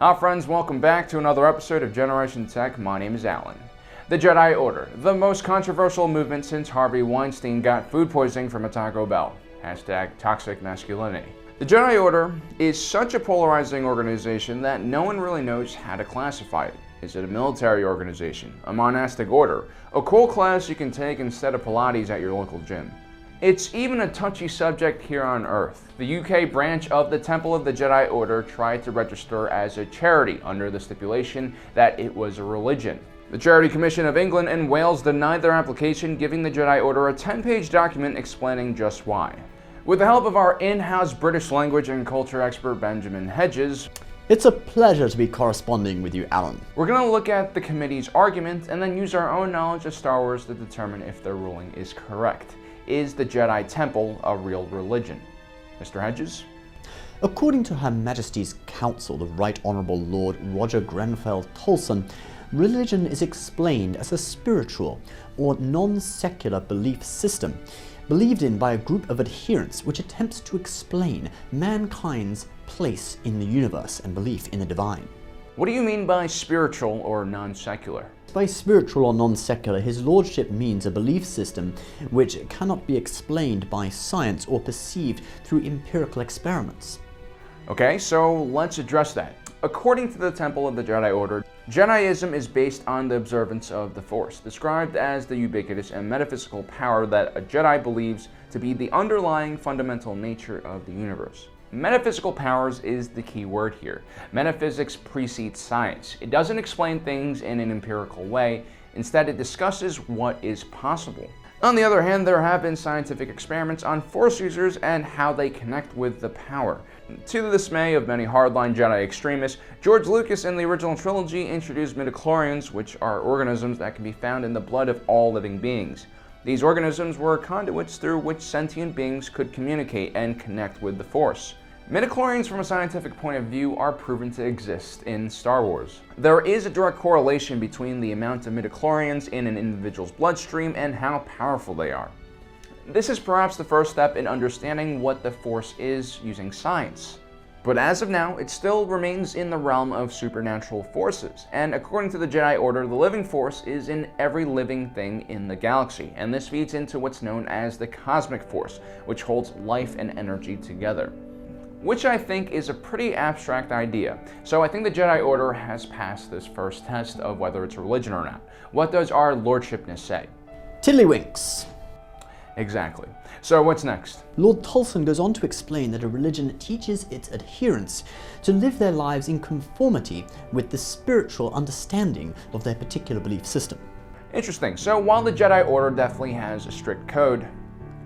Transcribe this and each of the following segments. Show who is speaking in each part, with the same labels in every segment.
Speaker 1: Hi friends, welcome back to another episode of Generation Tech. My name is Alan. The Jedi Order, the most controversial movement since Harvey Weinstein got food poisoning from a Taco Bell. Hashtag toxic masculinity. The Jedi Order is such a polarizing organization that no one really knows how to classify it. Is it a military organization, a monastic order, a cool class you can take instead of Pilates at your local gym? It's even a touchy subject here on Earth. The UK branch of the Temple of the Jedi Order tried to register as a charity under the stipulation that it was a religion. The Charity Commission of England and Wales denied their application, giving the Jedi Order a 10-page document explaining just why. With the help of our in-house British language and culture expert Benjamin Hedges,
Speaker 2: it's a pleasure to be corresponding with you, Alan.
Speaker 1: We're going to look at the committee's argument and then use our own knowledge of Star Wars to determine if their ruling is correct. Is the Jedi Temple a real religion? Mr. Hedges?
Speaker 2: According to Her Majesty's Council, the Right Honourable Lord Roger Grenfell Tolson, religion is explained as a spiritual or non-secular belief system, believed in by a group of adherents which attempts to explain mankind's place in the universe and belief in the divine.
Speaker 1: What do you mean by spiritual or non-secular?
Speaker 2: By spiritual or non-secular, his lordship means a belief system which cannot be explained by science or perceived through empirical experiments.
Speaker 1: Okay, so let's address that. According to the Temple of the Jedi Order, Jediism is based on the observance of the Force, described as the ubiquitous and metaphysical power that a Jedi believes to be the underlying fundamental nature of the universe. Metaphysical powers is the key word here. Metaphysics precedes science. It doesn't explain things in an empirical way. Instead, it discusses what is possible. On the other hand, there have been scientific experiments on Force users and how they connect with the power. To the dismay of many hardline Jedi extremists, George Lucas in the original trilogy introduced midichlorians, which are organisms that can be found in the blood of all living beings. These organisms were conduits through which sentient beings could communicate and connect with the Force. Midichlorians from a scientific point of view are proven to exist in Star Wars. There is a direct correlation between the amount of midichlorians in an individual's bloodstream and how powerful they are. This is perhaps the first step in understanding what the Force is using science. But as of now, it still remains in the realm of supernatural forces, and according to the Jedi Order, the living Force is in every living thing in the galaxy, and this feeds into what's known as the cosmic Force, which holds life and energy together. Which I think is a pretty abstract idea. So I think the Jedi Order has passed this first test of whether it's a religion or not. What does our lordshipness say?
Speaker 2: Tiddlywinks.
Speaker 1: Exactly. So what's next?
Speaker 2: Lord Tolson goes on to explain that a religion teaches its adherents to live their lives in conformity with the spiritual understanding of their particular belief system.
Speaker 1: Interesting. So while the Jedi Order definitely has a strict code,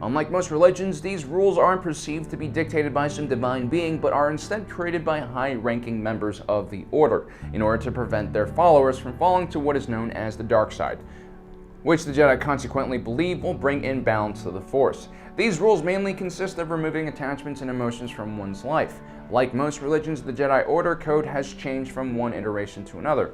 Speaker 1: unlike most religions, these rules aren't perceived to be dictated by some divine being, but are instead created by high-ranking members of the Order in order to prevent their followers from falling to what is known as the dark side, which the Jedi consequently believe will bring in balance to the Force. These rules mainly consist of removing attachments and emotions from one's life. Like most religions, the Jedi Order code has changed from one iteration to another.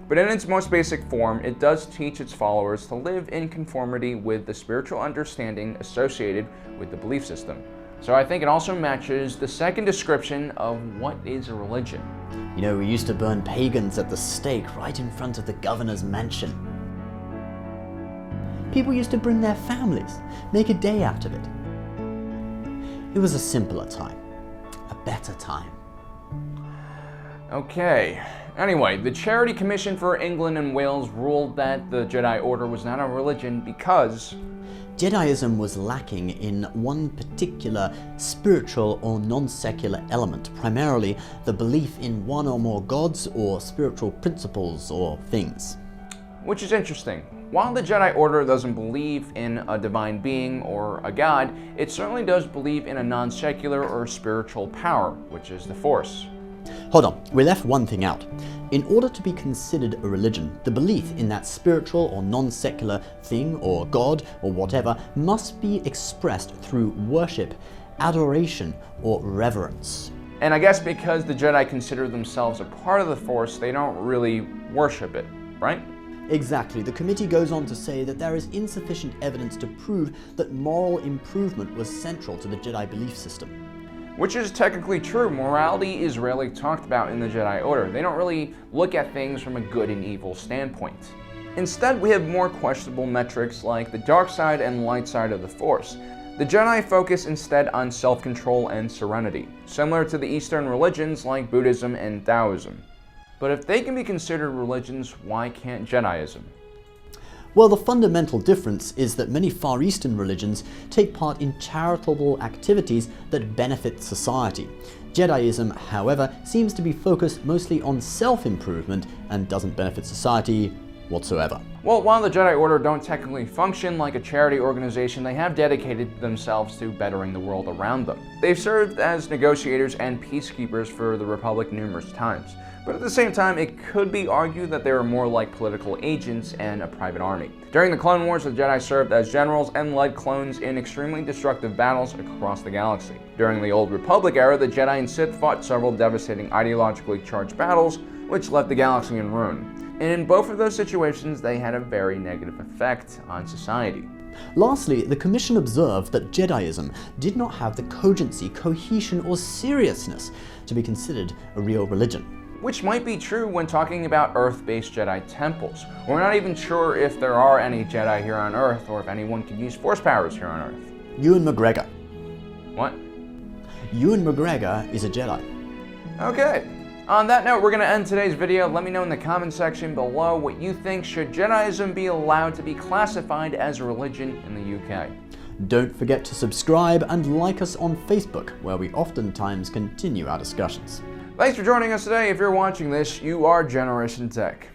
Speaker 1: But in its most basic form, it does teach its followers to live in conformity with the spiritual understanding associated with the belief system. So I think it also matches the second description of what is a religion.
Speaker 2: You know, we used to burn pagans at the stake right in front of the governor's mansion. People used to bring their families, make a day out of it. It was a simpler time, a better time.
Speaker 1: Okay. Anyway, the Charity Commission for England and Wales ruled that the Jedi Order was not a religion because
Speaker 2: Jediism was lacking in one particular spiritual or non-secular element, primarily the belief in one or more gods or spiritual principles or things.
Speaker 1: Which is interesting. While the Jedi Order doesn't believe in a divine being or a god, it certainly does believe in a non-secular or spiritual power, which is the Force.
Speaker 2: Hold on, we left one thing out. In order to be considered a religion, the belief in that spiritual or non-secular thing or god or whatever must be expressed through worship, adoration, or reverence.
Speaker 1: And I guess because the Jedi consider themselves a part of the Force, they don't really worship it, right?
Speaker 2: Exactly. The committee goes on to say that there is insufficient evidence to prove that moral improvement was central to the Jedi belief system.
Speaker 1: Which is technically true. Morality is rarely talked about in the Jedi Order. They don't really look at things from a good and evil standpoint. Instead, we have more questionable metrics like the dark side and light side of the Force. The Jedi focus instead on self-control and serenity, similar to the Eastern religions like Buddhism and Taoism. But if they can be considered religions, why can't Jediism?
Speaker 2: Well, the fundamental difference is that many Far Eastern religions take part in charitable activities that benefit society. Jediism, however, seems to be focused mostly on self-improvement and doesn't benefit society whatsoever.
Speaker 1: Well, while the Jedi Order don't technically function like a charity organization, they have dedicated themselves to bettering the world around them. They've served as negotiators and peacekeepers for the Republic numerous times. But at the same time, it could be argued that they were more like political agents and a private army. During the Clone Wars, the Jedi served as generals and led clones in extremely destructive battles across the galaxy. During the Old Republic era, the Jedi and Sith fought several devastating ideologically charged battles, which left the galaxy in ruin. And in both of those situations, they had a very negative effect on society.
Speaker 2: Lastly, the Commission observed that Jediism did not have the cogency, cohesion, or seriousness to be considered a real religion.
Speaker 1: Which might be true when talking about Earth-based Jedi temples. We're not even sure if there are any Jedi here on Earth, or if anyone can use Force powers here on Earth.
Speaker 2: Ewan McGregor.
Speaker 1: What?
Speaker 2: Ewan McGregor is a Jedi.
Speaker 1: Okay. On that note, we're going to end today's video. Let me know in the comment section below what you think. Should Jediism be allowed to be classified as a religion in the UK?
Speaker 2: Don't forget to subscribe and like us on Facebook, where we oftentimes continue our discussions.
Speaker 1: Thanks for joining us today. If you're watching this, you are Generation Tech.